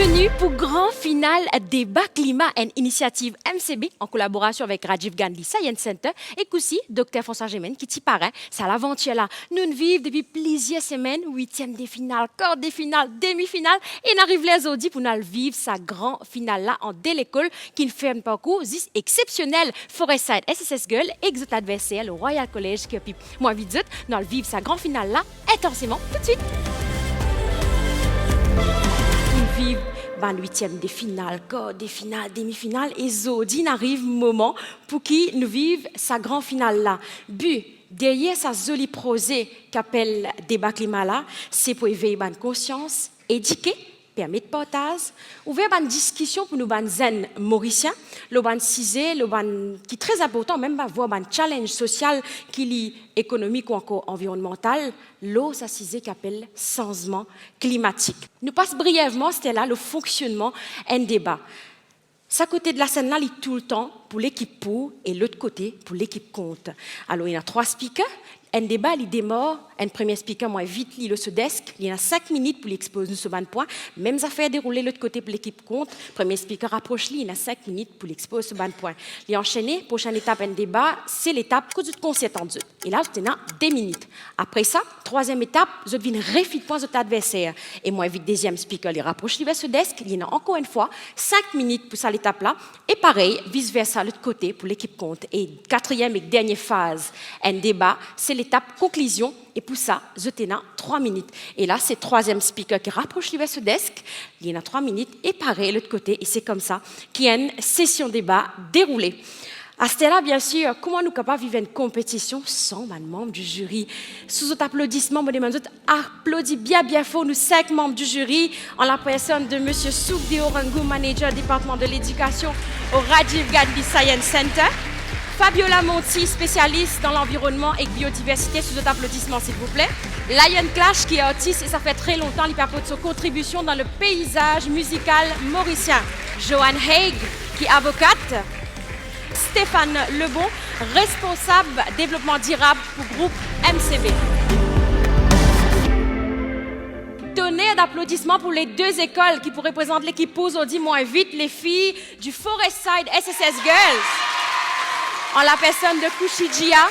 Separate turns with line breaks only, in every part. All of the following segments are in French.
Bienvenue pour grand final débat climat et initiative MCB en collaboration avec Rajiv Gandhi Science Center et aussi Dr François Gémen qui t'y paraît. C'est l'aventure là. Nous vivons depuis plusieurs semaines, huitième des finales, quart des finales, demi-finales et nous arrivons les audits pour nous vivre sa grand finale là en dès l'école qui ne fait un parcours exceptionnel. Forestside SSS Girl et notre adversaire, le Royal College qui a pu moi vite nous vivre sa grand finale là intensément tout de suite. Vivre dans le huitième des finales, quart des finales, demi-finales, et Zodi n'arrive moment pour qui nous vivons sa grande finale là. But, derrière sa jolie prosée qu'appelle débat climat là, c'est pour éveiller la conscience, éduquer, permettre de partage, ouvrir une discussion pour nous ban zen mauriciens, le ban cisé, le ban qui est très important, même voir un challenge social qui est économique ou encore environnemental, l'eau ça cisé qu'appelle changement climatique. Nous passons brièvement, c'était là le fonctionnement un débat. Ça côté de la scène là, il est tout le temps pour l'équipe pour et l'autre côté pour l'équipe contre. Alors il y a 3 speakers. Un débat, il démarre, un premier speaker, moi, vite, il est au desk, il y a 5 minutes pour l'exposer ce ban point. Même affaire déroulée de l'autre côté pour l'équipe contre. Premier speaker approche, il y a 5 minutes pour l'exposer ce ban point. Il est enchaîné, prochaine étape, un débat, c'est l'étape que tu te concertes en deux. Et là, tu as 2 minutes. Après ça, troisième étape, je viens réfléchir point de ton adversaire. Et moi, vite, deuxième speaker, il rapproche, il va ce desk, il y a encore une fois 5 minutes pour ça, l'étape là. Et pareil, vice-versa, l'autre côté pour l'équipe contre. Et quatrième et dernière phase, un débat, c'est l'étape conclusion, et pour ça, je t'ai 3 minutes. Et là, c'est troisième speaker qui rapproche le ce desk, il y en a 3 minutes, et pareil, l'autre côté, et c'est comme ça qu'il y a une session débat déroulée. À ce là bien sûr, comment nous sommes capables de vivre une compétition sans un membre du jury? Sous votre applaudissement, moi, demande applaudis bien fort nous 5 membres du jury, en la personne de M. Souk Deorangou, manager département de l'éducation au Rajiv Gandhi Science Center. Fabiola Monti, spécialiste dans l'environnement et biodiversité, sous votre applaudissement s'il vous plaît. Lion Clash, qui est artiste et ça fait très longtemps qu'il apporte sa contribution dans le paysage musical mauricien. Joanne Haig, qui est avocate. Stéphane Lebon, responsable développement durable pour groupe MCB. Tonnerre d'applaudissements pour les 2 écoles qui pourraient présenter l'équipe aujourd'hui moins vite les filles du Forestside SSS Girls. En la personne de Kushijia,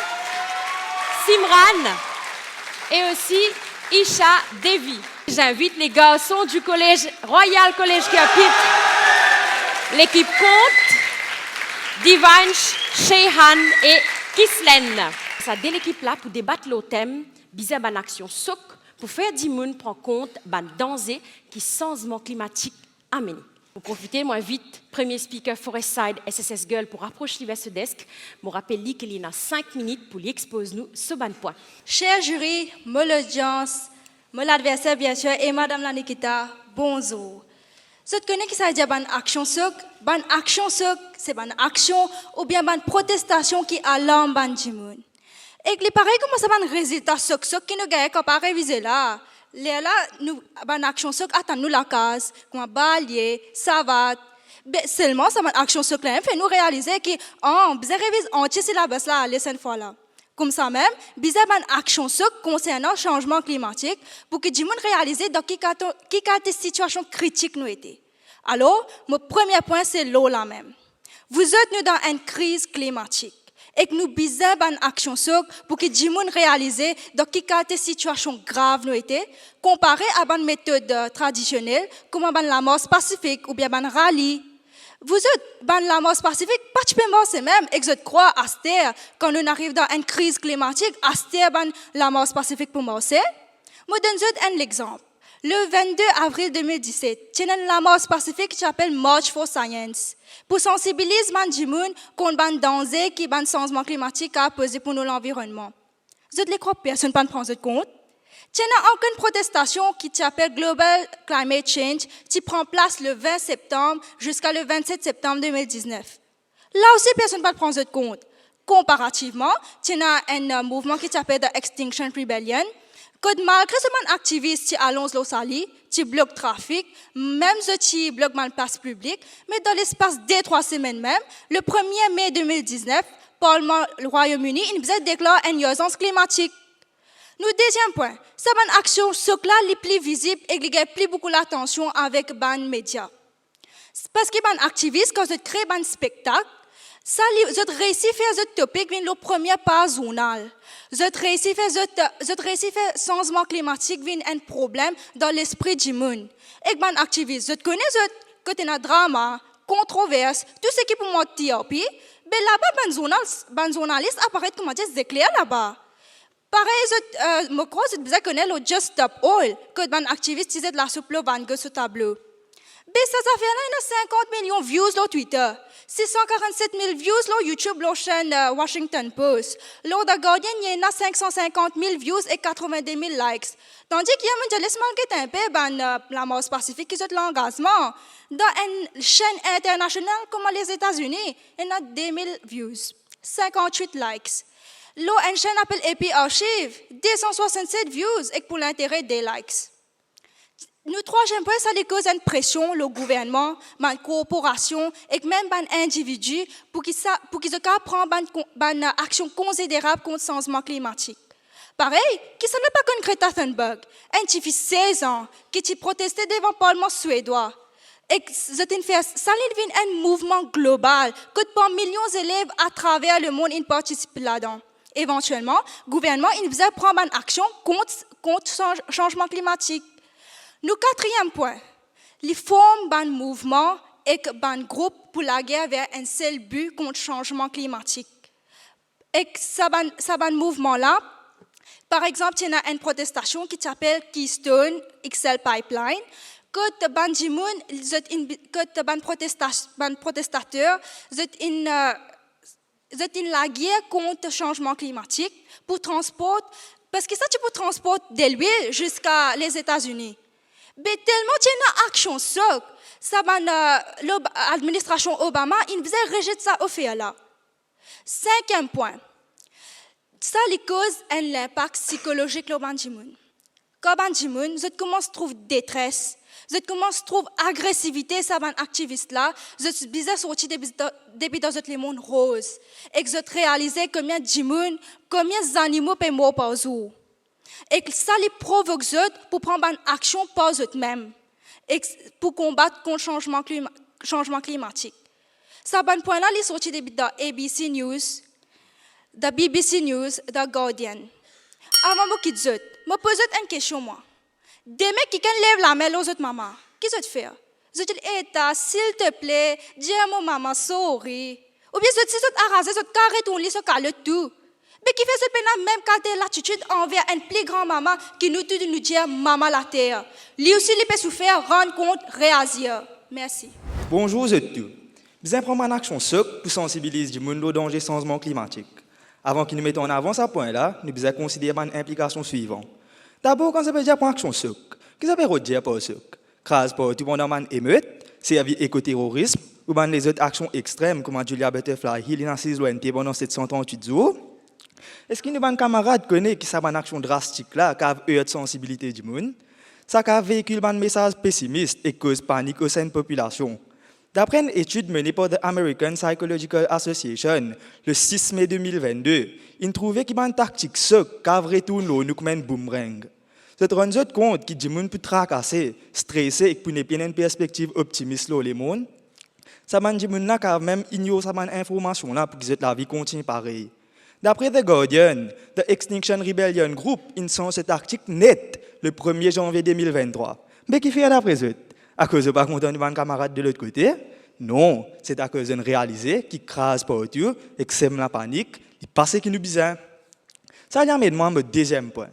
Simran et aussi Isha Devi. J'invite les garçons du collège Royal College Capit, l'équipe compte, Divansh, Shehan et Kislen. Ça dès l'équipe là pour débattre le thème, bizarre ban action soc pour faire du monde prendre compte ban danger qui changement climatique amène. Pour profiter, moi vite, premier speaker Forestside SSS Girl pour approcher ce desk. Je rappelle qu'il y a 5 minutes pour lui exposer nous ce ban point.
Cher jury, mon audience, mon adversaire bien sûr et Madame la Nikita, bonjour. Je connais qui ça dit ban action soc, c'est ban action ou bien ban protestation qui alarme ban jimoun. Et que pareil comment ça ban résultat soc qui nous gagne quand pas réviser là. Là nous ban action soc attend nous la case comme balier, savate. Seulement ça ban action soc là fait nous réaliser que bien révise entier syllabus là les 5 fois là. Comme ça même, bizarre ban action concernant changement climatique pour que tout le monde réalise dans quelle situation critique nous était. Alors, mon premier point c'est l'eau là même. Vous êtes nous dans une crise climatique et que nous bizarre ban action pour que tout le monde réalise dans quelle situation grave nous était comparé à ban méthode traditionnelle comme ban la mort pacifique ou bien ban rallye. Vous êtes dans la mort pacifique, particulièrement c'est même, et je crois à terre, quand on arrive dans une crise climatique, à terre, la mort pacifique pour moi, c'est. Je donne un exemple. Le 22 avril 2017, il y a la mort pacifique qui s'appelle March for Science. Pour sensibiliser les gens contre le danger qui le changement climatique a posé pour nous l'environnement. Je ne crois que personne ne prend compte. Il y a encore une protestation qui s'appelle Global Climate Change qui prend place le 20 septembre jusqu'à le 27 septembre 2019. Là aussi, personne ne va prendre compte. Comparativement, il y a un mouvement qui s'appelle The Extinction Rebellion, que malgré ce activiste qui allonge l'eau salée, qui bloque le trafic, même qui bloque la place publique, mais dans l'espace des 3 semaines même, le 1er mai 2019, Parlement du Royaume-Uni, il déclare une urgence climatique. Nous, deuxième point, c'est une action là les plus visible et qui gagne plus beaucoup l'attention avec les médias. Parce que les activistes, quand ils créent un spectacle, ça, ils réussissent à faire ce topic, le premier pas zonal. Ils réussissent à faire changement climatique, un problème dans l'esprit du monde. Et les activistes, ils connaissent que tu as un drama, controverse, tout ce qui peut monter au pied, mais là-bas, les journalistes apparaissent comme des éclairs là-bas. Pareil, je crois que vous connaissez le Just Stop Oil, que les activistes disent de la soupe sur ce tableau. Mais ça fait là, 50 millions de views sur Twitter, 647 000 views sur YouTube, la chaîne Washington Post. Lors The Guardian, il y a 550 000 views et 82 000 likes. Tandis qu'il y a un journaliste qui est un peu la Mars Pacifique qui est l'engagement. Dans une chaîne internationale comme les États-Unis, il y a 2 000 views, 58 likes. Là, une chaîne appelle AP Archive, 267 views et pour l'intérêt des likes. Nous, troisième point, ça cause une pression, le gouvernement, la corporation et même les individus pour qu'ils prennent une action considérable contre le changement climatique. Pareil, qui ne pas contre Greta Thunberg, un petit fils 16 ans qui protestait devant le Parlement suédois. Et ça devient un mouvement global que pour millions d'élèves à travers le monde participent là-dedans. Éventuellement, le gouvernement va prendre une action contre le changement climatique. Nous, quatrième point, les formes d'un mouvement et d'un groupe pour la guerre vers un seul but contre le changement climatique. Et ce mouvement-là, par exemple, il y a une protestation qui s'appelle Keystone XL Pipeline, que les protestateurs sont la guerre contre le changement climatique pour transport, parce que ça, tu peux transporter de l'huile jusqu'à les États-Unis. Mais tellement il y a une action ça l'administration Obama, il faisait rejeter ça au fait là. Cinquième point, ça les cause un impact psychologique le Banjimoun. Quand Banjimoun, je commence à trouver détresse, je commence à trouver agressivité ça ban activiste là, je bizarre sorti depuis dans le monde rose et que je réalisais combien d'animaux peuvent mourir par jour. Et que ça les provoque pour prendre une action par eux-mêmes et pour combattre contre le changement climatique. Ça ban point là les sorti depuis dans ABC News, de BBC News, de Guardian. Avant de quitter, je me pose une question moi. Des mecs qui lèvent la main aux autres mamans, qu'est-ce que tu fais? Je dis, s'il te plaît, dis à mon maman, sorry. Ou bien, si tu arrases, tu carré ton lit, tu cales tout. Mais qui fait ce pénal même quand tu as l'attitude envers une plus grande maman qui nous dit maman la terre. Lui aussi, il peut souffrir, rendre compte, réagir. Merci.
Bonjour à tous. Nous allons prendre une action pour sensibiliser le monde au danger du changement climatique. Avant que nous mettions en avant ce point-là, nous devons considérer une implication suivante. D'abord, quand ça veut dire pour action qu'est-ce que ça veut dire pour crase pour tout le monde en émeute, servir écoterrorisme, ou bien les autres actions extrêmes comme Julia Butterfly Hill in l'ONT pendant 738 jours. Est-ce que nos camarades connaissent que ça une action drastique là, qui a eu de sensibilité du monde? Ça a véhicule un message pessimiste et cause panique au sein de la population. D'après une étude menée par the American Psychological Association le 6 mai 2022, ils trouvaient qu'il y a une tactique qui a retourné nous comme un boomerang. Se rendre compte que les gens peuvent tracasser, stresser et pour une perspective optimiste sur les mondes, ça m'a dit que les gens même ignorent cette information là pour que la vie continue pareil. D'après The Guardian, The Extinction Rebellion Group, ils sont cette tactique nette le 1er janvier 2023. Mais qui fait d'après eux? À cause de pas content de mes camarades de l'autre côté? Non, c'est à cause d'un réalisé qui crase partout et qui sème la panique, il passe qui nous besoin. Ça vient me demander le deuxième point.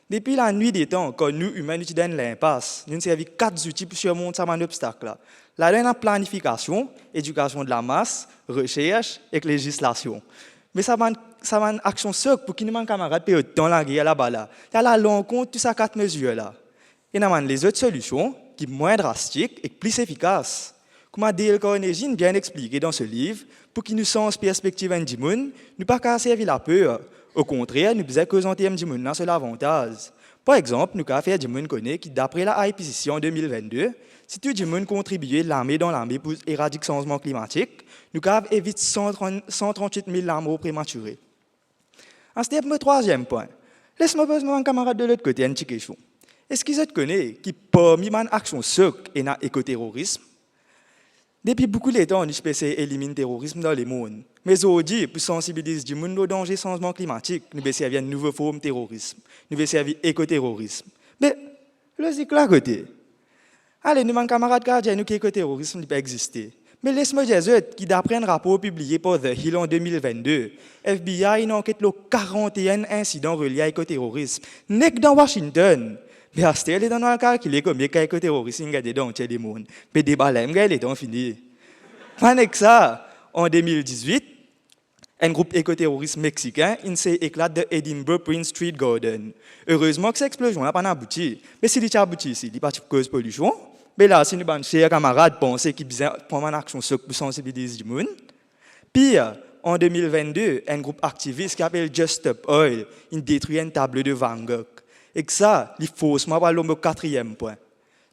Depuis la nuit des temps, quand nous, humains, nous utilisons l'impasse, nous avons servi 4 outils pour surmonter cet obstacle. La dernière planification, éducation de la masse, recherche et législation. Mais ça va une action seule pour que nos camarades puissent dans la guerre là-bas. Il y a la l'encontre de ces 4 mesures-là. Et nous avons les autres solutions qui sont moins drastiques et plus efficaces. Comme Dale Carnegie bien expliqué dans ce livre, pour qu'il nous sens perspective en monde, nous pas qu'à servir la peur. Au contraire, nous devons causer en termes de monde sur l'avantage. Par exemple, nous avons fait du monde connaît qui, d'après la IPCC en 2022, si tout le monde contribuait l'armée dans l'armée pour éradiquer le changement climatique, nous avons évité 138 000 morts prématurés. En ce troisième point, Laisse-moi poser mon camarade de l'autre côté une petite question. Est-ce qu'ils te connaissent qui parmi les actions souk et l'écoterrorisme? Depuis beaucoup de temps, nous essayons d'éliminer le terrorisme dans le monde. Mais aujourd'hui, pour sensibiliser le monde au danger du changement climatique, nous essayons une nouvelle forme de terrorisme. Nous essayons l'écoterrorisme. Mais, logique là à côté. Allez, nous, mon camarade, nous que l'écoterrorisme ne peut exister. Mais laisse-moi dire que d'après un rapport publié par The Hill en 2022, FBI a une enquête de 41 incidents reliés à l'écoterrorisme. N'est que dans Washington. Mais à ce stade, il est dans le cas qu'il est comme l'écoterrorisme, il y a des dents du monde. Mais des balles, il est dans fini. Avec ça, en 2018, un groupe écoterroriste mexicain s'est éclaté de Edinburgh Prince Street Garden. Heureusement que cette explosion n'a pas abouti. Mais si elle a abouti, il n'y a pas de cause de pollution. Mais là, si nous, chers camarades, pensons qu'il y a une action pour sensibiliser le monde. Pire, en 2022, un groupe activiste qui s'appelle Just Stop Oil a détruit une table de Van Gogh. Et que ça, il faut se mettre au quatrième point.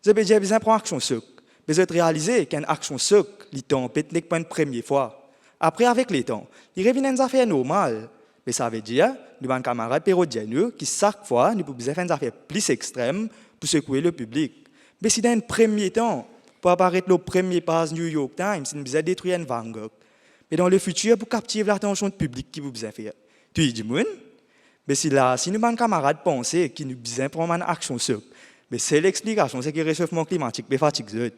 Vous avez déjà besoin de prendre action souk. Mais vous avez réalisé qu'une action souk, il tempête n'est pas une première fois. Après, avec les temps, il revient à une affaire normale. Mais ça veut dire, nous avons un camarade périodien qui, chaque fois, nous pouvons faire une affaire plus extrême pour secouer le public. Mais si dans un premier temps, pour apparaître le premier page New York Times, nous avons détruit un Van Gogh. Mais dans le futur, pour captiver l'attention du public qui vous besoin faire. Tu dis, mais si là, si nous, mes camarades, pensent qu'ils nous besoin prendre une action sur, mais c'est l'explication, c'est que le réchauffement climatique est fatigué.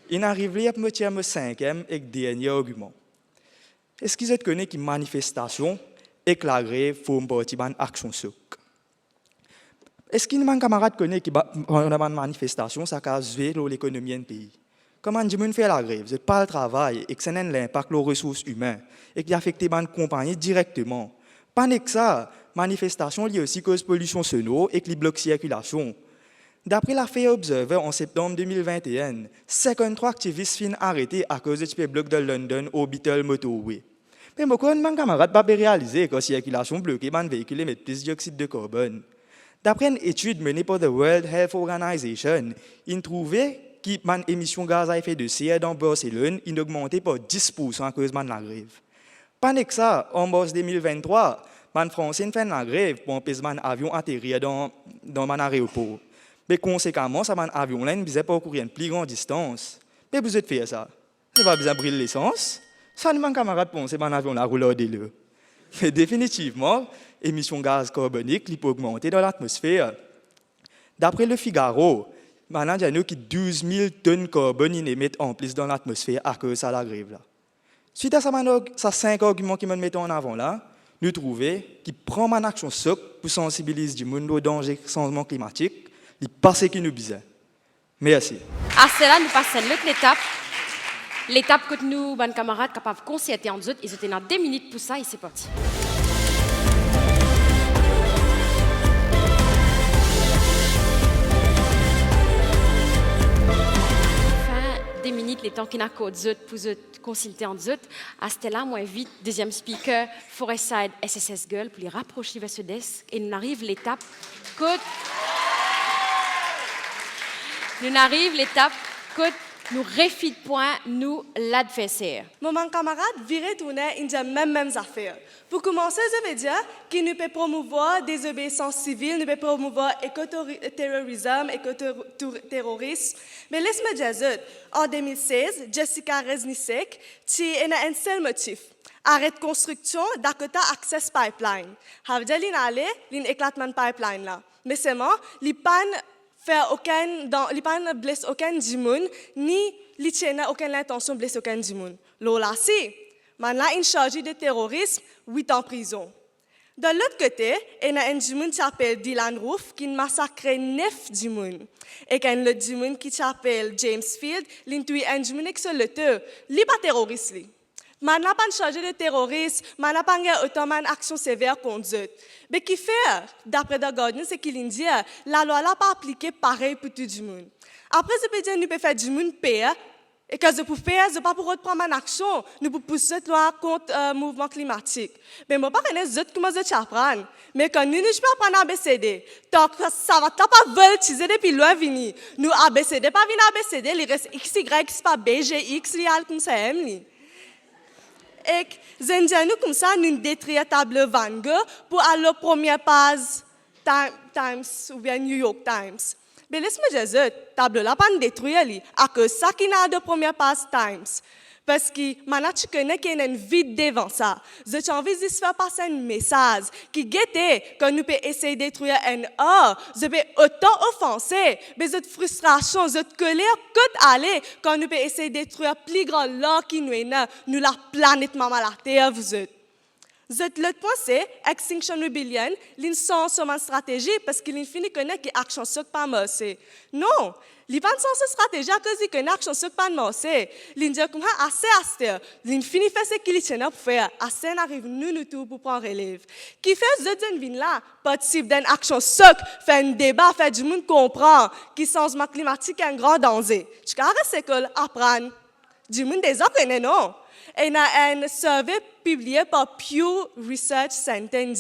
Il arrive là à me cinquième et dernier argument. Est-ce qu'ils te connaissent qu'une manifestation et que la grève font partie d'une action sur? Est-ce que mes camarades connaissent qu'une manifestation, ça a joué l'économie d'un pays? Comment on fait la grève? Vous n'avez pas le travail et que ça a un impact sur les ressources humaines et qui affecte les compagnies directement. Pas que ça, manifestation liée aussi cause pollution sonore et qui bloque la circulation. D'après l'affaire Observer en septembre 2021, 53 activistes sont arrêtés à cause du bloc de London Orbital Motorway. Mais beaucoup de mes camarades n'ont pas réalisé que la circulation bloquée les véhicules émettent plus de dioxyde de carbone. D'après une étude menée par the World Health Organization, ils trouvaient que les émissions de gaz à effet de serre dans Barcelone ont augmenté par 10% à cause de la grève. Pas que ça, en mars 2023, les Français ont fait la grève pour empêcher un avion atterrir dans mon aéroport. Mais conséquemment, ça avion là ne faisait pas courir une plus grande distance. Mais vous êtes fait ça. C'est pas besoin de brûler l'essence. Ça, mon camarade pense que mon avion là roule de l'eau. Mais définitivement, l'émission de gaz carbonique peut augmenter dans l'atmosphère. D'après le Figaro, maintenant, il y a 12 000 tonnes de carbone émettent en plus dans l'atmosphère à cause de la grève là. Suite à ces 5 arguments qui me mettent en avant là, nous trouvons qu'il prend une action souk pour sensibiliser le monde au danger du changement climatique, il passe qui nous besoin. Merci.
À cela, nous passons à l'autre étape. L'étape que nous, mes camarades, capables de concerter en eux, ils étaient dans 2 minutes pour ça et c'est parti. Les temps qui n'a qu'aux autres pour consulter en autres. À ce là, moi, invite deuxième speaker, Forestside SSS Girl, pour les rapprocher vers ce desk. Et nous arrive l'étape que nous refit point nous l'adversaire.
Mon camarade virait tourner une même affaire. Pour commencer, je veux dire qu'il ne peut promouvoir des obéissances civiles, ne peut promouvoir écoterrorisme, écoterrorisme. Mais laisse-moi dire, en 2016, Jessica Reznicek a un seul motif. Arrête construction Dakota Access Pipeline. Ça veut dire qu'il éclatement pipeline là. Mais seulement, il ne blesse aucun du monde, ni il n'a aucune intention de blesser aucun du monde. Lola, si, maintenant, il chargé de terrorisme, 8 ans en prison. De l'autre côté, il y a un du monde qui s'appelle Dylan Roof, qui massacre 9 du monde. Et il y a un autre du monde qui s'appelle James Field, qui a un du monde qui n'est pas terroriste. Maintenant, pas chargé de terrorisme, maintenant, pas autant d'action sévère contre eux. Mais qui fait, d'après The Guardian, c'est qu'il dit la loi n'a pas appliqué pareil pour tout le monde. Après, ça veut dire que nous pouvons faire du monde payer, et que nous pouvons faire, ce n'est pas pour prendre une action, nous pouvons pousser cette loi contre le mouvement climatique. Mais moi, je ne sais pas comment je apprendre. Mais quand nous ne pouvons pas apprendre ABCD, tant que ça va pas voltiger depuis loin venir. Nous, ABCD, pas venir ABCD, il reste X, Y, pas B, G, X, il y a comme ça. Et nous comme ça, nous détruisons table Van Gogh pour aller à la première page Times ou bien New York Times. Mais laisse-moi dire, table là pas détruire à cause ça qui n'a de première page Times. Parce que maintenant tu connais qu'il y a une vide devant ça. J'ai envie de faire passer un message qui guette quand nous pouvons essayer de détruire un art. Je peux autant offenser, mais cette frustration, cette colère, que aller quand nous pouvons essayer de détruire plus grand l'art qui nous est là, nous la planète maman la terre, vous êtes. L'autre point, c'est Extinction Rebellion, l'une sans une stratégie parce qu'il finit de connaître que l'action ne pas marcher. Non, il n'y a pas de stratégie à cause qu'il connaît l'action ne pas marcher. Il dit comme assez, il finit de faire ce qu'il tient à faire. Assez n'arrive nous tous pour prendre relève. Qui fait cette vie là, participe d'une action soc, fait un débat, fait du monde comprendre que le changement climatique est un grand danger. Tu peux arrêter l'école, apprendre. Du monde déjà connaît, non? Et il y a un survey publié par Pew Research Center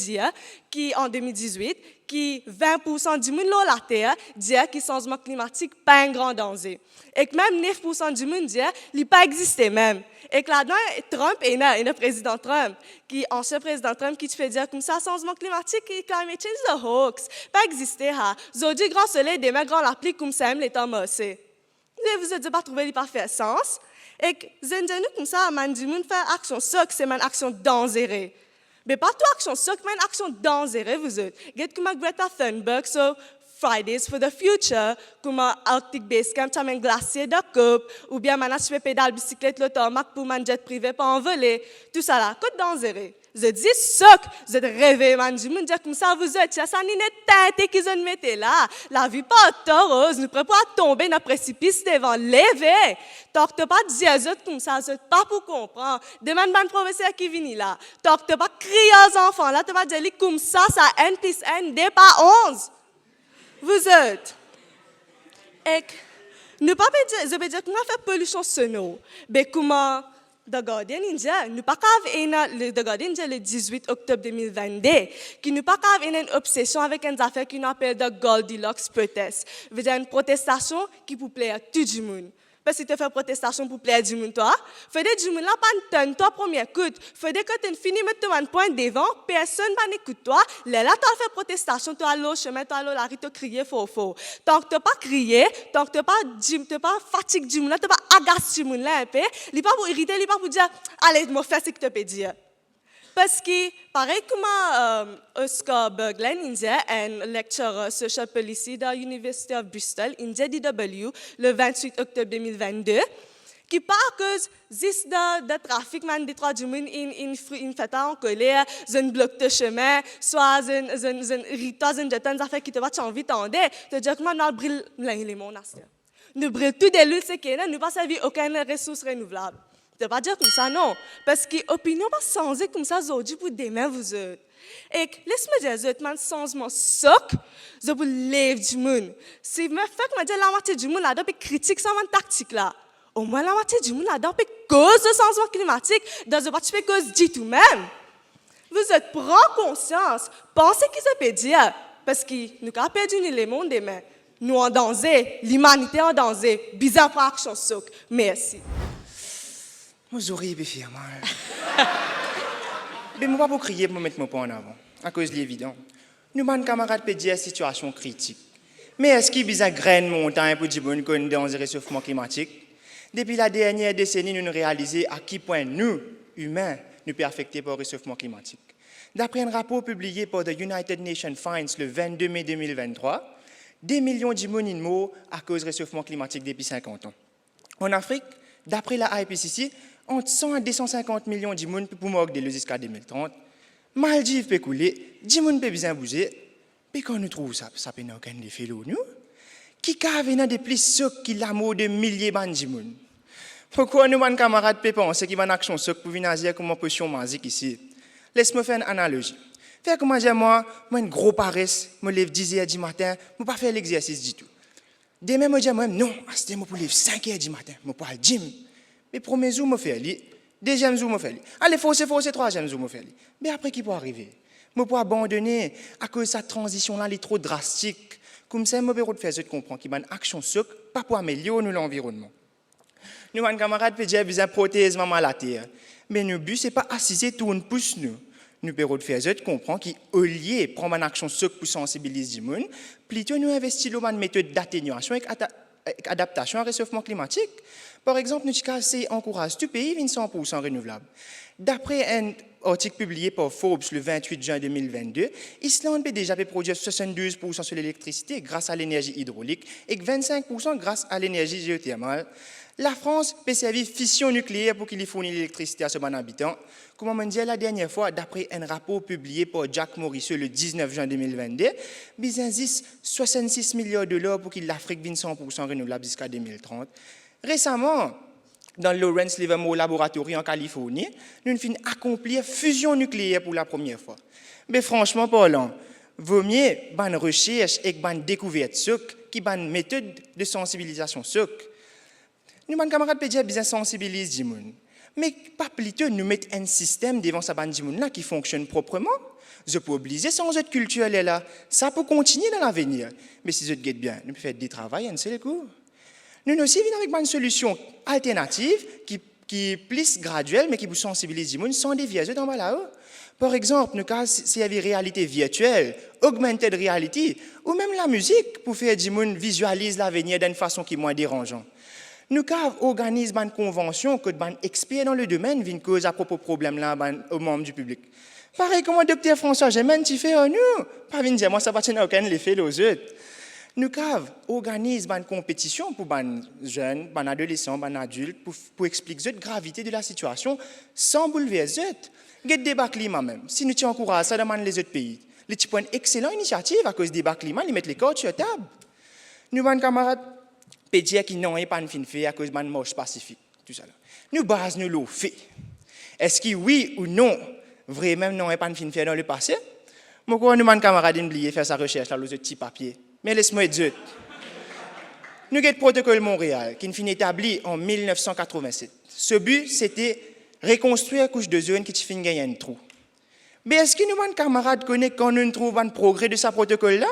qui en 2018 qui 20% du monde sur la Terre dit que le changement climatique n'est pas un grand danger. Et que même 9% du monde dit qu'il n'a pas existé même. Et que là-dedans, Trump est le président Trump, qui ancien président Trump qui te fait dire comme ça, changement climatique et climate change is a hoax. Pas existé. Aujourd'hui, grand soleil, demain, grand la pluie, comme ça, les temps morcés. Vous n'avez pas trouvé qu'il n'a pas fait sens. Et nous comme ça, man du monde fait action soc, c'est une action dangereuse. Mais pas toute action soc, mais une action dangereuse, vous êtes. Get comme Greta Thunberg, so Fridays for the Future, comme Arctic Base Camp, tu as un glacier de coupe, ou bien maintenant tu fais pédale bicyclette l'automac pour un jet privé pas envoler. Tout ça là, quoi de dangereux? Je dis soc, je rêve, man du monde, comme ça vous êtes, ça n'est tête qu'ils ont mis là. La vie pas heureuse, nous préparons à tomber dans le précipice devant lever. Tant que tu pas dire comme ça, je pas pour comprendre. Demande un professeur qui vient là. Tant que tu pas crier aux enfants là, tu pas dire comme ça N plus N n'est pas 11. Vous êtes. Et ne pas dire, je veux dire comment faire pollution sonore. Mais comment The Guardian India, nous pas The Guardian India le 18 octobre 2022, qui nous pas une obsession avec une affaire qu'on appelle the Goldilocks protest. Veut dire une protestation qui pour plaire à tout le monde. Parce que tu fais protestation pour plaire à tout le monde, toi. Faudrait du monde là pas une toi premier coup. Faudrait que tu finis mettre ton point devant, personne va n'écouter toi. Là tu fais protestation, tu as l'eau chemin, tu as l'eau la rue, tu crier fort. Tant que tu pas crié, tant que tu pas fatigué du monde, tu pas agacé du monde là un peu, il pas pour irriter, il pas pour dire allez, me fais ce que tu peux dire. Parce que, pareil comme Oscar Berglund, un lecturer social policy de l'Université de Bristol, India DW, le 28 octobre 2022, qui parle cause de trafic, man, des trois du monde, in fait en colère, un bloc de chemin, soit un rita, un jeton, des affaires qui te va envie d'entendre, te dire comment nous brûlons les monastères. Nous brûlons tout des luttes, c'est qu'il nous pas servi aucune ressource renouvelable. Je ne peux pas dire comme ça, non. Parce que l'opinion va changer comme ça aujourd'hui pour demain, vous êtes. Et laisse-moi dire, un changement soc, je vous lève du monde. Si je fais que la moitié du monde là-dedans critique ça, une tactique là. Au moins la moitié du monde là-dedans cause de changement climatique, dans une partie cause du tout même. Vous êtes prends conscience, pensez qu'ils se peut dire, parce que nous avons perdu le monde demain. Nous en danger, l'humanité en danger, bizarre pour action soc. Merci.
Moi, j'aurais pu faire mal. Mais moi, pas pour crier pour mettre mon point en avant, à cause de l'évident. Nous, mes camarades, peut dire situation critique. Mais est-ce qu'il y a une graine montagne pour dire qu'on est dans le réchauffement climatique? Depuis la dernière décennie, nous avons réalisé à quel point nous, humains, nous sommes affectés par le réchauffement climatique. D'après un rapport publié par the United Nations Finance le 22 mai 2023, des millions de monde morts à cause du réchauffement climatique depuis 50 ans. En Afrique, d'après la IPCC, entre 100 et 250 millions de gens pour mourir jusqu'à 2030. Maldives peut couler, 10 gens peut bien bouger. Mais quand nous trouvons ça, ça peut aucun effet nous. Qui a des plus socs qui l'amour de milliers de gens. Pourquoi nous, mes camarades, peut penser qu'il y a une action soc pour venir agir comme une potion magique ici? Laisse-moi faire une analogie. Faire comme moi, une grosse paresse, je me lève 10 h du matin, je ne pas faire l'exercice du tout. Demain, je dis non, c'est pour lever 5 h du matin, je ne pas aller au gym. Mais premier jour, je fais li. Deuxième jour, je fais li. Allez, forcer, troisième jour, je fais li. Mais après, qui peut arriver? Je peux abandonner à cause de cette transition-là, elle est trop drastique. Comme ça, je peux faire comprendre qu'il y a une action soc, pas pour améliorer l'environnement. Nous, mes camarades, peut dire besoin de prothèse maman la terre.
Mais le but, ce n'est pas assiser tout une pouce nous. Nous pouvons faire ça, comprendre qu'au lieu de prendre une action pour sensibiliser les gens, plutôt nous investissons dans une méthode d'atténuation et d'adaptation au réchauffement climatique. Par exemple, nous encourageons tout pays à 100% renouvelable. D'après un article publié par Forbes le 28 juin 2022, l'Islande peut déjà produire 72% sur l'électricité grâce à l'énergie hydraulique et 25% grâce à l'énergie géothermale. La France peut servir fission nucléaire pour qu'il fournisse l'électricité à ses habitants. Comme on dit la dernière fois, d'après un rapport publié par Jack Morrissey le 19 juin 2022, il existe 66 milliards de dollars pour que l'Afrique vienne 100% renouvelable jusqu'à 2030. Récemment, dans le Lawrence Livermore Laboratory en Californie, nous avons accompli fusion nucléaire pour la première fois. Mais franchement parlant, vaut mieux une recherche et une découverte qui une méthode de sensibilisation. Nous, mes camarades, peuvent bien sensibiliser les gens. Mais pas plutôt nous mettre un système devant ces gens qui fonctionne proprement. Je peux obliger sans autre culture là. Ça peut continuer dans l'avenir. Mais si je guette bien, nous pouvons faire des travaux un seul coup. Nous aussi venons avec une solution alternative qui est plus graduelle, mais qui vous sensibilise les gens sans dévier dans là-haut. Par exemple, nous avons servi réalité virtuelle, augmented reality, ou même la musique pour faire que les gens visualisent l'avenir d'une façon qui est moins dérangeante. Nous organisons une convention que des experts dans le domaine viennent causer à propos de problèmes là aux membres du public. Pareil comme le docteur François Germain, tu fais nous. Pas venir dire moi ça va aucun effet aux autres. Nous organisons une compétition pour les jeunes, les adolescents, les adultes pour expliquer la gravité de la situation sans bouleverser. Il y a des débats climat même. Si nous encourageons ça dans les autres pays, les types une excellente initiative à cause des débats climat, ils mettent les cartes sur la table. Nous, mes camarades, peut dire qu'ils n'ont pas de fin fait à cause de marche pacifique. Tout ça là. Nous basons nos faits. Est-ce que oui ou non, vraiment, n'ont pas de fin fait dans le passé? Moi, quand nous, mes camarades, oublié faire sa recherche dans le petit papier. Mais laisse-moi dire. Nous avons le protocole Montréal qui est établi en 1987. Ce but, c'était reconstruire la couche de zone qui finit gagner un trou. Mais est-ce que nous, mes camarades, connaissent quand nous trouvons un progrès de ce protocole-là?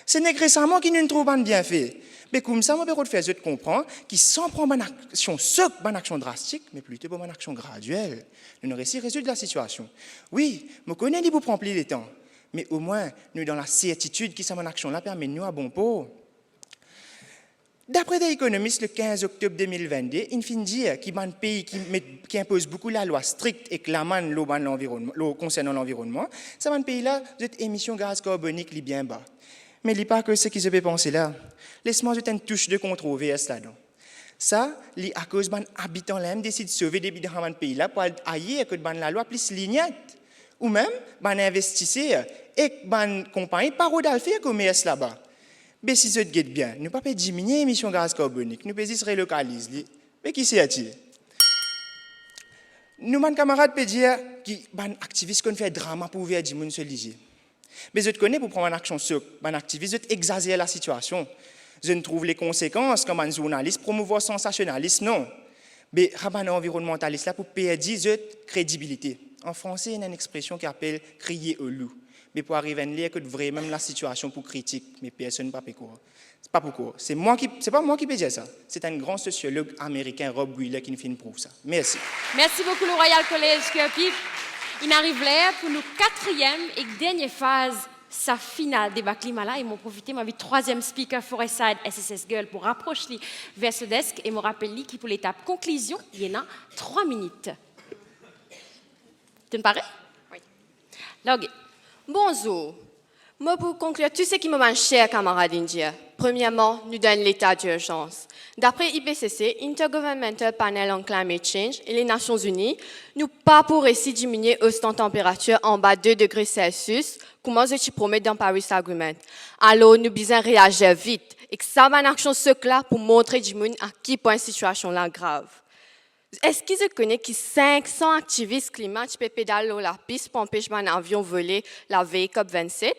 Ce n'est que récemment qu'ils nous trouvent un bienfait. Mais comme ça, on peut faire de comprendre qu'ils sans prendre une action, une action drastique, mais plutôt une action graduelle. Nous n'aurons pas résoudre la situation. Oui, je connais qu'il prend plus de temps, mais au moins, nous dans la certitude que cette action-là permet nous à bon port. D'après des économistes, le 15 octobre 2022, il finit dire qu'il y a un pays qui impose beaucoup la loi stricte et clamant l'eau concernant l'environnement, c'est un pays-là, les émissions de gaz carboniques sont bien bas. Mais il n'y a pas que ce qui se peut penser là. Laisse-moi jeter une touche de controverse là-dedans. Ça, à cause des habitants là décident de sauver des bidons dans le pays là pour ailleurs que la loi plus lignette. Ou même, des investisseurs et des compagnies par où faire commerce là-bas. Mais si ça te guette bien, nous ne pouvons pas diminuer l'émission de gaz carbonique, nous pouvons relocaliser. Mais qui c'est-il? Nous, mes camarades, peuvent dire que les activistes qui fait drama pour ouvrir du monde se liger. Mais je te connais pour prendre une action sur un activiste, je exagère la situation. Je ne trouve les conséquences comme un journaliste promouvoir sensationnalisme, non. Mais un environnementaliste là pour perdre cette crédibilité. En français, il y a une expression qui appelle crier au loup. Mais pour arriver à lire que vraiment la situation pour critique, mais personne ne peut pas quoi. C'est pas pourquoi. C'est pas moi qui peux dire ça. C'est un grand sociologue américain, Rob Wheeler, qui nous prouve ça. Merci.
Merci beaucoup, le Royal College Kirby. Il arrive là pour nos quatrième et dernière phase, sa finale débat climat là. Ils m'ont profité, ma vie troisième speaker Forestside SSS Girl pour rapprocher vers ce desk et me rappeler qui pour l'étape conclusion, il y en a 3 minutes. Tu me parais? Oui. Log.
Bonjour. Moi, pour conclure, tout ce qui me manque cher, camarades indiens. Premièrement, nous donne l'état d'urgence. D'après IPCC, Intergovernmental Panel on Climate Change et les Nations Unies, nous pas pour essayer de diminuer la température en bas de 2 degrés Celsius, comment je te promets dans Paris Agreement. Alors, nous devons réagir vite et que ça va en action ce là pour montrer du monde à qui point la situation là grave. Est-ce qu'ils connaissent que 500 activistes climatiques peuvent pédaler la piste pour empêcher un avion voler la veille COP27?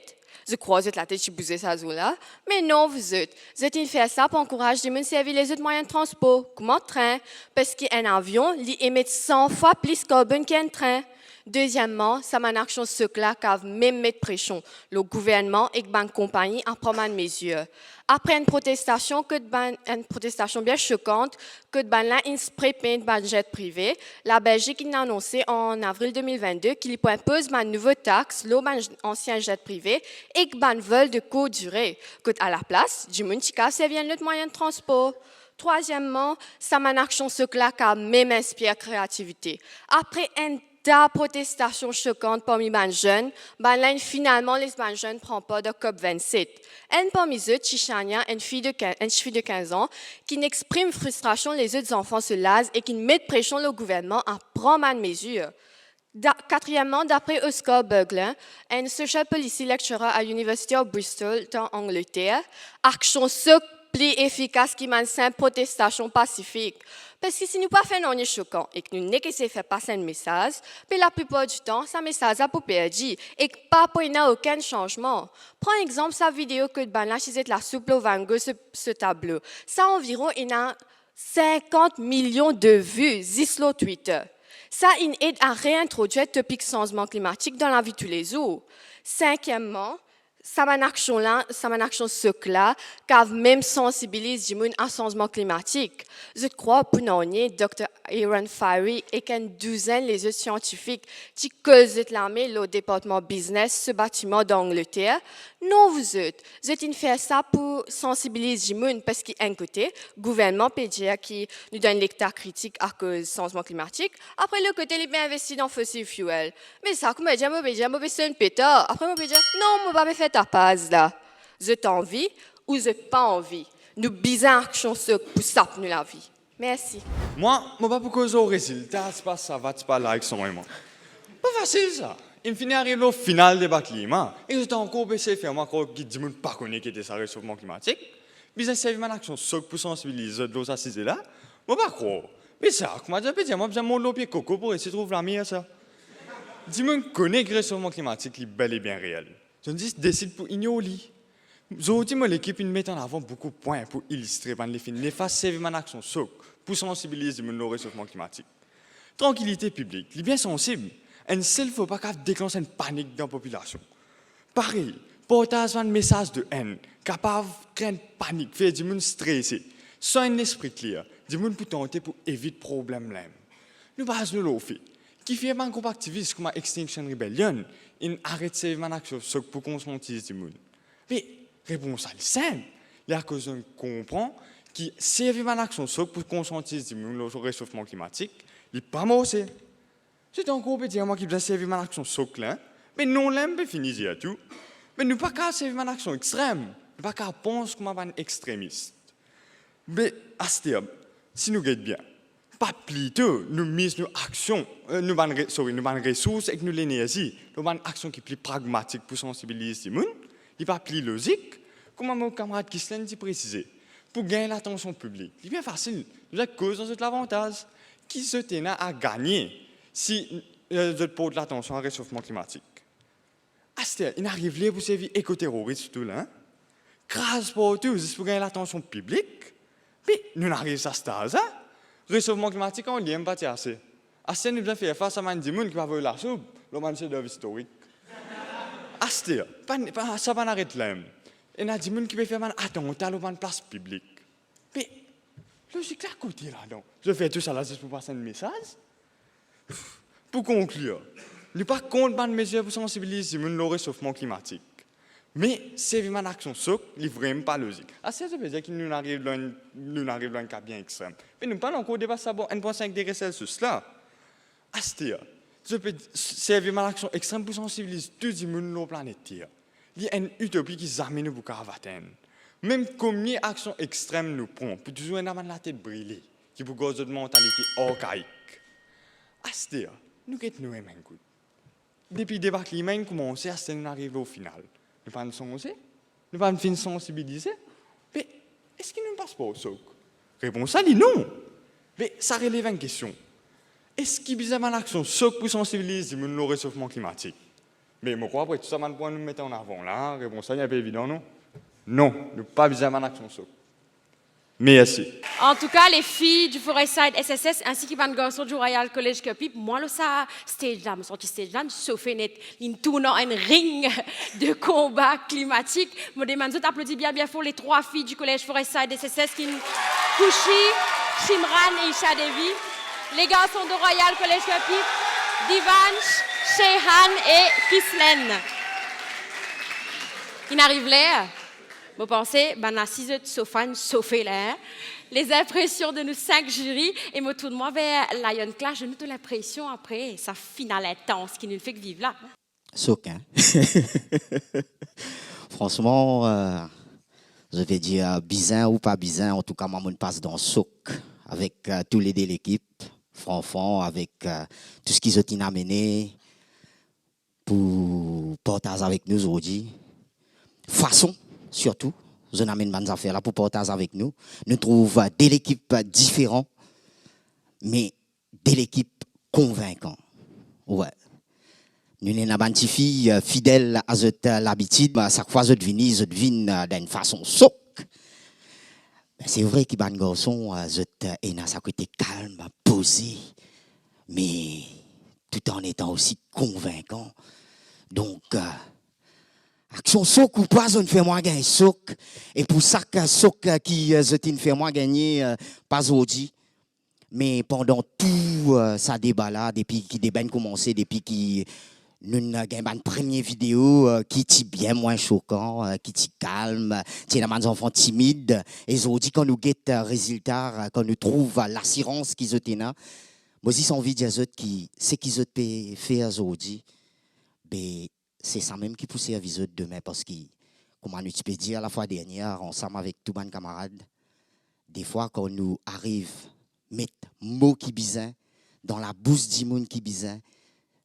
Je crois que la tête bousée ça là, mais non vous êtes. Vous êtes fait ça pour encourager les gens à servir les autres moyens de transport, comme un train, parce qu'un avion il émet 100 fois plus de carbone qu'un train. Deuxièmement, ça m'a une action ce là qui même mettre pression le gouvernement et la compagnie à prendre une mesure. Après une protestation bien choquante, que une spray paint ban jet privé, la Belgique a annoncé en avril 2022 qu'il impose une nouvelle taxe, l'ancien jet privé, et que ban vol de courte durée, que à la place, du monde qui casse notre moyen de transport. Troisièmement, ça m'a une action ce là qui a même inspiré créativité. Après une protestation choquante parmi les jeunes, finalement, les jeunes ne prennent pas de COP27. Un parmi eux, Chichania, une fille de 15 ans, qui n'exprime frustration les autres enfants se lasent et qui met pression le gouvernement à prendre une mesure. Quatrièmement, d'après Oscar Berglund, un social policy lecturer à l'Université de Bristol, en Angleterre, action plus efficace qui m'a une simple protestation pacifique. Parce que si nous pas faisons rien choquant et que nous n'avons pas faire passer un message, mais la plupart du temps, ce message a pour perdu et que pas pour aucun changement. Prends exemple sa vidéo que là, c'est la soupe au vango ce tableau. Ça environ il a 50 millions de vues sur Twitter. Ça aide à réintroduire le topic changement climatique dans la vie de tous les jours. Cinquièmement, ça m'a une action ce là, qui même sensibilise du monde à changement climatique. Je crois pour nous, Dr. Aaron Fiery et qu'une douzaine les autres scientifiques qui causent l'armée le département business ce bâtiment d'Angleterre. Non, vous êtes fait ça pour sensibiliser du monde parce qu'un côté, gouvernement PGA qui nous donne l'état critique à cause du changement climatique. Après, le côté, il est bien investi dans fossil fuel. Mais ça, comme je dis, mauvais c'est un pétard. Après, je dis, non, je ne vais pas faire ta passe là. Vous êtes envie ou vous n'êtes pas envie. Nous bizarres action ce pour ça nous la vie. Merci.
Moi, je ne sais pas pourquoi au résultat, c'est pas ça va, c'est pas like son vraiment. Pas facile ça. Il finit arrive au final du débat climat. Et je t'ai encore essayé de faire moi qui dit pas connaît qui était ça réchauffement climatique. Mais j'ai servi mon action pour sensibiliser l'eau assise là. Moi pas croire. Mais ça, comment dire, moi j'ai mon pied coco pour essayer de trouver la meilleure ça. Dis-moi connaît que le réchauffement climatique est bel et bien réel. Je décide pour ignorer. Aujourd'hui, l'équipe met en avant beaucoup de points pour illustrer les faits néfastes servi mon action pour sensibiliser le réchauffement climatique. Tranquillité publique, il est bien sensible. Il ne faut pas déclencher une panique dans la population. Pareil, portage un message de haine, capable de créer une panique, faire du monde stressé, sans un esprit clair, du monde pour tenter pour éviter le problème. Nous basons le fait. Qui fait un groupe activiste comme Extinction Rebellion, il arrête de faire une action pour conscientiser du monde. Mais réponse est simple. Il y a cause qu'on comprend qui servent une action pour conscientiser du monde au réchauffement climatique, il n'est pas mort. C'est encore peut dire moi qui dois servir une action là, mais non l'aime pas finir à tout. Mais nous pas qu'à servir une action extrême, nous pas qu'à penser comme un extrémiste. Mais à ce terme, si nous regardons bien, pas plutôt nous misons nos actions, nous avons ressources et nous l'énergie, nous avons une action qui est plus pragmatique pour sensibiliser le monde, il n'est pas plus logique, comme mon camarade Kislen dit précisé, pour gagner l'attention publique. C'est bien facile, nous avons cause dans cet avantage, qui se tient à gagner si je porte l'attention au réchauffement climatique. Astel, il arrive là pour servir éco-terroriste tout là. Grâce pour tout, juste pour gagner l'attention publique. Mais nous n'arrivons à ce stade. Réchauffement climatique, on n'y aime pas assez. Astel, nous devons faire face à un monde qui va voir la soupe, le marché d'œuvre historique. Astel, ça va n'arrêter là. Et il y a des gens qui veulent faire un attentat dans une place publique. Mais, logique, là, côté là-dedans. Je fais tout ça là juste pour passer un message. Pour conclure, nous ne sommes pas contre les mesures pour sensibiliser le réchauffement climatique. Mais c'est une action n'est vraiment pas logique. Ça veut dire que nous arrivons à un cas bien extrême. Mais nous ne parlons encore de 1,5 degrés Celsius là. C'est une action extrême pour sensibiliser tout le monde sur la planète Terre. Il y a une utopie qui s'amène pour atteindre. Même combien d'actions extrêmes nous prenons pour toujours avoir la tête brûlée, qui pour cause de mentalité archaïque. Astir, nous sommes nous un coup. Depuis le débat climat, nous commençons à arriver au final. Nous ne sommes pas nous ne sommes pas sensibilisés. Mais est-ce qu'il ne passe pas au soc? Réponse à dit non. Mais ça relève une question. Est-ce qu'il y a une action soc pour sensibiliser le réchauffement climatique? Mais je crois après tout ça, nous mettons en avant là. Réponse à n'est pas évident, non? Non, nous n'avons pas besoin d'une action soc. Merci.
En tout cas, les filles du Forestside SSS ainsi que les garçons du Royal College Cupip, moi, le ça, stage là, me sorti stage là, sauf net, ils tournent un ring de combat climatique. Je demande d'applaudir bien fort les 3 filles du Collège Forestside SSS qui Kouchi, Shimran et Isha Devi. Les garçons du Royal College Cupip, Divanch, Shehan et Kislen. Ils arrivent là. Vous pensez, ben, à 6 heures de Sofane, saufé là. Les impressions de nous 5 jurys, et moi tout de moi vers Lion Clash, je nous toute l'impression après sa finale intense qui nous fait vivre là.
Souk, hein? Franchement, je vais dire bizarre ou pas bizarre, en tout cas, moi, je passe dans Souk avec tous les de l'équipe, franchement, avec tout ce qu'ils ont amené pour partager avec nous aujourd'hui. Façon, surtout. Je n'amène pas des affaires là pour partager avec nous. Nous trouvons de l'équipe différente, mais de l'équipe convaincante. Ouais. Nous sommes des filles fidèles à l'habitude. À chaque fois que je viens d'une façon souk. C'est vrai que les garçons sont ça côté calme, posé, mais tout en étant aussi convaincant. Donc, action souk ou pas, on fait moi gagner souk. Et pour ça, souk qui fait moi gagner pas aujourd'hui. Mais pendant tout ça débat là, depuis que débat commencé, depuis que nous avons une première vidéo qui est bien moins choquant, qui est calme, qui est des enfants timides. Et aujourd'hui, quand nous guettons le résultat, quand nous trouvons l'assurance qu'ils ont là, moi j'ai envie de dire que ce qu'ils ont fait aujourd'hui, ben, c'est ça même qui pousse à viser demain parce que, comme on peut dire la fois dernière, ensemble avec tous mes camarades, des fois quand nous arrivons à mettre mots qui bizarre dans la bouche du monde qui bizarre,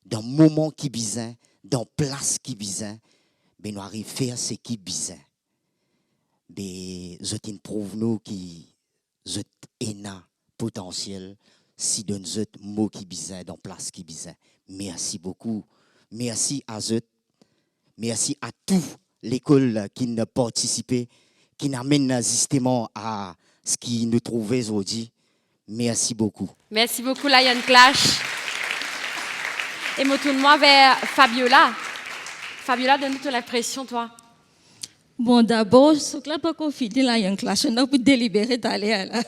dans le moment qui bizarre, dans la place qui bizarre, ben nous arrivons à faire ce qui bizarre. Ben, je prouve nous qui je un potentiel si donne je mots qui bizarre dans la place qui bizarre. Merci beaucoup. Merci à eux. Merci à toute l'école qui n'a participé, qui n'amène justement à ce qui nous trouvait aujourd'hui. Merci beaucoup.
Merci beaucoup, Lion Clash. Et moi, tout de moi vers Fabiola. Fabiola, donne-nous toute l'impression, toi.
Bon, d'abord, ce que là, pas qu'on finit Lion Clash, on a pu délibérer d'aller là.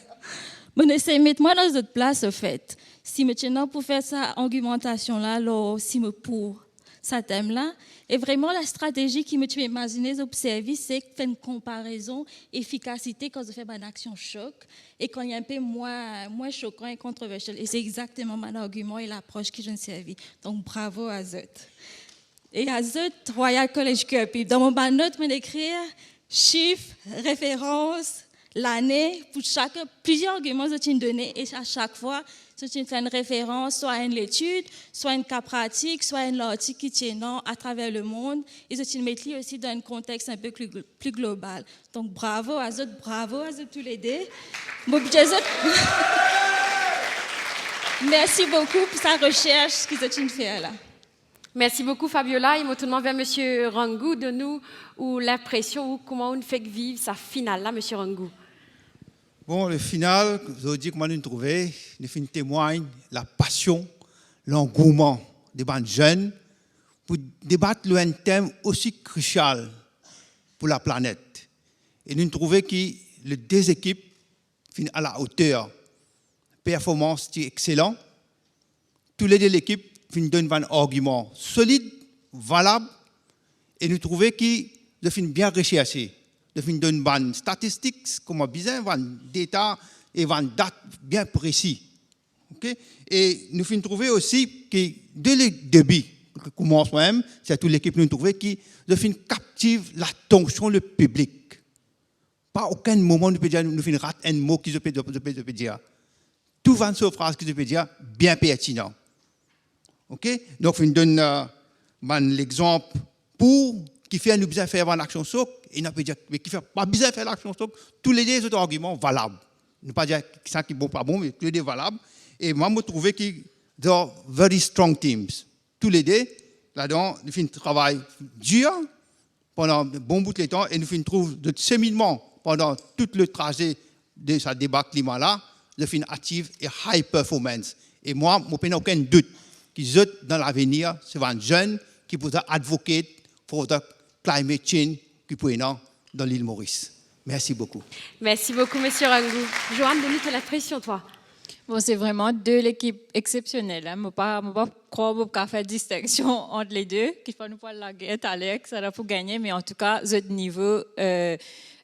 Mais essayez de mettre moi dans cette place, en fait. Si maintenant, pour faire ça, argumentation-là, alors, si me pour ça thème-là, et vraiment la stratégie qui me tue imaginer d'observer, c'est faire une comparaison efficacité quand je fais une action choc et quand il y a un peu moins choquant et controversiel. Et c'est exactement mon argument et l'approche que je me servis. Donc bravo à Zot. Et à Zot, Royal College Cup. Dans mon note, je vais écrire chiffres, références, l'année, pour plusieurs arguments que tu me donné et à chaque fois, tu fais une référence, soit à une étude, soit à une cas pratique, soit à une article qui tient à travers le monde. Et tu le mets aussi dans un contexte un peu plus global. Donc bravo à eux tous les deux. Merci beaucoup pour sa recherche qu'ils ont fait là.
Merci beaucoup, Fabiola. Et moi, tout le monde vers M. Rangou, de nous, ou l'impression, ou comment on fait vivre sa finale là, M. Rangou.
Bon, le final, je vous dis comment nous trouvons, nous témoigne la passion, l'engouement des bandes jeunes pour débattre un thème aussi crucial pour la planète. Et nous trouvons que les deux équipes sont à la hauteur. Performance excellente. Tous les deux l'équipe donnent un argument solide, valable, et nous trouvons qu'ils sont bien recherchés. De donner des statistiques, comme besoin, des détails et des dates bien précis. Okay? Et nous finissons trouver aussi que dès le début, commence même, c'est toute l'équipe nous trouver qui captive l'attention du public. Pas aucun moment nous peut dire nous finissons rater un mot qui je peux dire. Tout 20 phrases que je peux dire bien pertinent. Okay? Donc nous donne l'exemple pour qui fait nous besoin faire une action souk et n'a pas dire mais qui fait pas besoin faire l'action souk, tous les deux arguments valables. Ne pas dire ça qui est bon pas bon mais tous les deux valables et moi me trouver qui sont very strong teams. Tous les deux là-dedans nous faisons un travail dur pendant un bon bout de temps et nous faisons trouver de cheminement pendant tout le trajet de ce débat climat-là, de fin active et high performance. Et moi, je n'ai aucun doute qu'ils dans l'avenir, c'est un jeune qui pourra advoquer pour le climate change qui peut dans l'île Maurice. Merci beaucoup.
Merci beaucoup, monsieur Rangou. Joanne, donne-nous la pression, toi.
Bon, c'est vraiment deux équipes exceptionnelles. Je ne pas croire qu'on peut faire distinction entre les deux. Qu'il faut nous pas la guerre, Alex, ça va pour gagner. Mais en tout cas, ce niveau, j'ai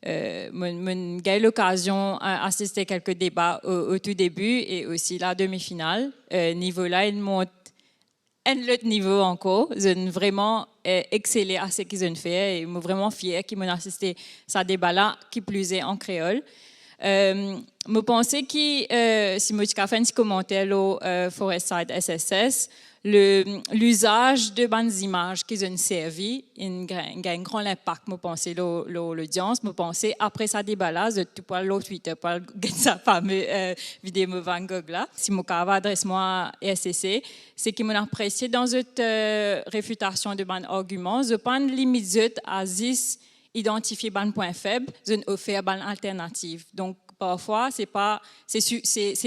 eu l'occasion d'assister à quelques débats au tout début et aussi la demi-finale. Niveau-là, il monte un autre niveau encore. Ils ont vraiment excellé à ce qu'ils ont fait. Et je suis vraiment fière qu'ils m'ont assisté à ce débat-là, qui plus est en créole. Je pense que si je fais un petit commentaire au Forestside SSS, l'usage de bonnes images qu'ils ont servi a un grand impact, je pense, l'audience. Je pense après ça débat-là, je tout pas le Twitter, pas sa fameuse vidéo Van Gogh là. Si je adresse-moi à SSC, c'est qu'ils m'ont apprécié dans cette réfutation de bons arguments. Je pense limite à 10 identifier ban point faible, une offert ban alternative. Donc parfois c'est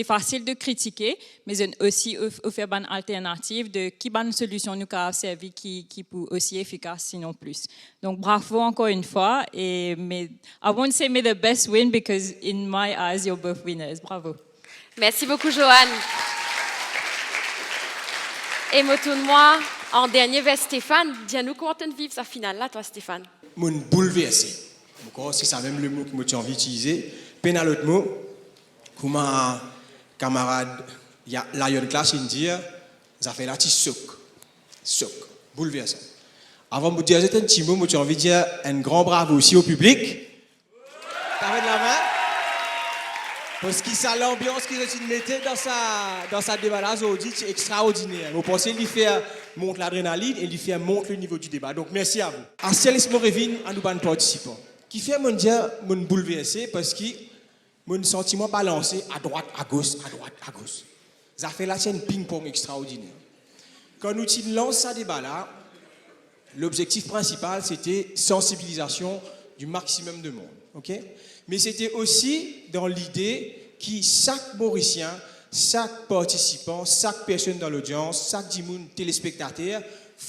facile de critiquer, mais une aussi offert ban alternative de qui ban solution nous a servi qui peut aussi efficace sinon plus. Donc bravo encore une fois mais I won't say may the best win because in my eyes you're both winners. Bravo.
Merci beaucoup Joanne. Et me tourne-moi en dernier vers Stéphane. Dis-nous comment tu vives sa finale là toi Stéphane.
Mon bouleversé. C'est ça même le mot que j'ai envie d'utiliser. Pénal l'autre mot, comme un camarade, il y a Lion Clash India, ça fait là petit choc, bouleversant. Avant de vous dire un petit mot, j'ai envie de dire un grand bravo aussi au public. T'avais de la main? Parce que ça l'ambiance qu'ils ont mettée dans sa débat là aujourd'hui, c'est extraordinaire. Vous pensez lui faire monter l'adrénaline et lui faire monter le niveau du débat. Donc merci à vous. À Célis Morevin, à nous ban participants. Qui fait mon dire mon bouleversé parce que mon sentiment balancé à droite, à gauche. Ça fait la chaîne ping-pong extraordinaire. Quand nous lançons ce débat là, l'objectif principal c'était sensibilisation du maximum de monde. Okay? Mais c'était aussi dans l'idée que chaque Mauricien, chaque participant, chaque personne dans l'audience, chaque téléspectateur,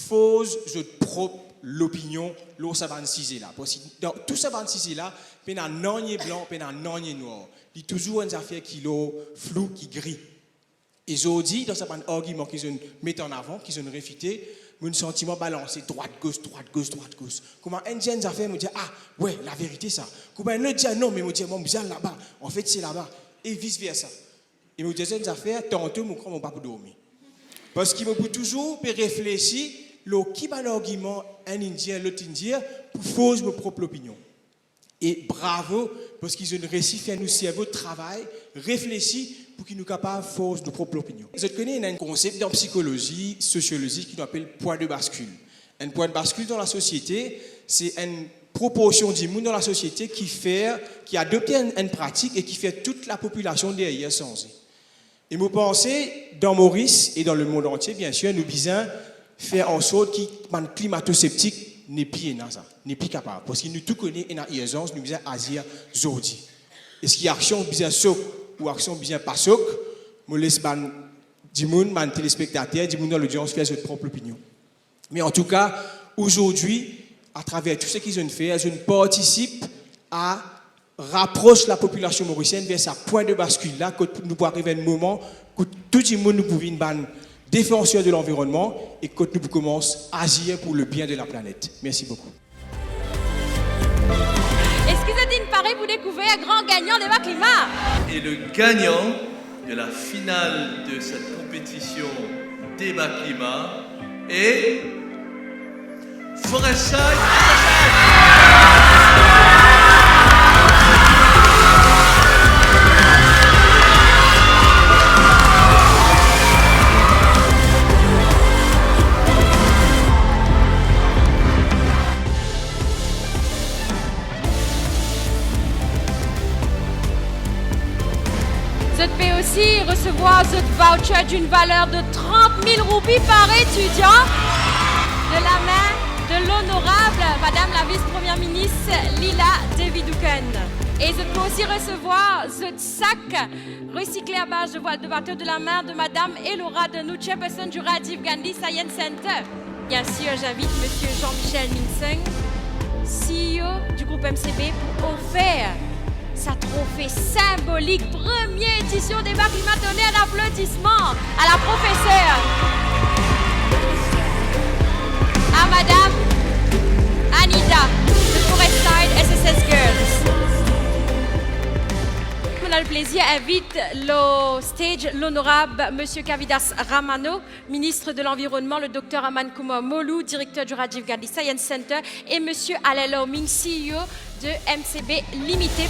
pose sa propre l'opinion, l'eau ça va là. Parce que dans tout ça va là, il y a un nanier blanc, il y a un nanier noir. Il y a toujours une affaire qui est flou, qui gris. Et j'ai dit, dans ce argument qu'ils mettent en avant, qu'ils ont réfuté, mon sentiment balancé, droite-gauche. Comment un jeune affaire me dit, ah, ouais, la vérité, ça. Comment un autre dit, non, mais me dit, mon bien là-bas, en fait, c'est là-bas. Et vice-versa. Et me dit, une affaire, tantôt, je ne crois pas pour dormir. Parce qu'il me peut toujours réfléchir, qui va l'argument, un Indien, l'autre Indien, pour forger ma propre opinion. Et bravo, parce qu'ils ont réussi à faire nous cerveau de travail, réfléchir pour qu'ils nous capables de forger nos propres opinions. Vous connaissez un concept dans psychologie, sociologie, qui nous appelle point de bascule. Un point de bascule dans la société, c'est une proportion du monde dans la société qui adopte une pratique et qui fait toute la population derrière changer. Et vous pensez, dans Maurice et dans le monde entier, bien sûr, nous disons faire en sorte que le climato-sceptique n'est plus capable. Parce que nous tout connaissons et dans l'urgence, nous disons agir aujourd'hui. Est-ce qu'il y a action bien soc ou action bien pas soc? Je laisse du monde, les téléspectateurs, du monde dans l'audience faire leur propre opinion. Mais en tout cas, aujourd'hui, à travers tout ce qu'ils ont fait, ils participent à rapprocher la population mauricienne vers sa point de bascule là, que nous pouvons arriver à un moment où tout le monde nous pouvons être défenseur de l'environnement et que nous commençons à agir pour le bien de la planète. Merci beaucoup.
Est-ce que vous êtes pareil pour découvrir un grand gagnant débat climat?
Et le gagnant de la finale de cette compétition débat climat est Forestside.
Vous pouvez aussi recevoir ce voucher d'une valeur de 30 000 roupies par étudiant de la main de l'honorable Madame la vice-première ministre Lila Devidouken. Et je peux aussi recevoir ce sac recyclé à base de voile de bateau de la main de Madame Elora de nous, chairperson du Rajiv Gandhi Science Center. Bien sûr, j'invite Monsieur Jean-Michel Minseng, CEO du groupe MCB, pour offrir sa trophée symbolique, première édition des bacs climat. Donné un applaudissement à la professeure, à Madame Anita de Forestside SSS Girls. On a le plaisir, invite le stage l'honorable Monsieur Kavidas Ramano, ministre de l'Environnement, le Dr Aman Kumar Molu, directeur du Rajiv Gandhi Science Center, et Monsieur Alelo Ming, CEO de MCB Limited.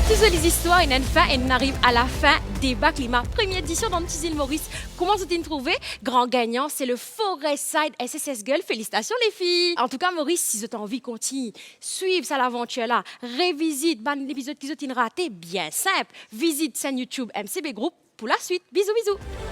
Toutes les histoires, il y a une fin et on arrive à la fin. Débat climat, première édition dans Petite Île Maurice. Comment vous trouvé? Grand gagnant, c'est le Forestside SSS Girl. Félicitations les filles. En tout cas, Maurice, si vous avez envie de continuer, suivre ça l'aventure là, révisite l'épisode qui vous a raté, bien simple. Visite chaîne YouTube MCB Group pour la suite. Bisous, bisous.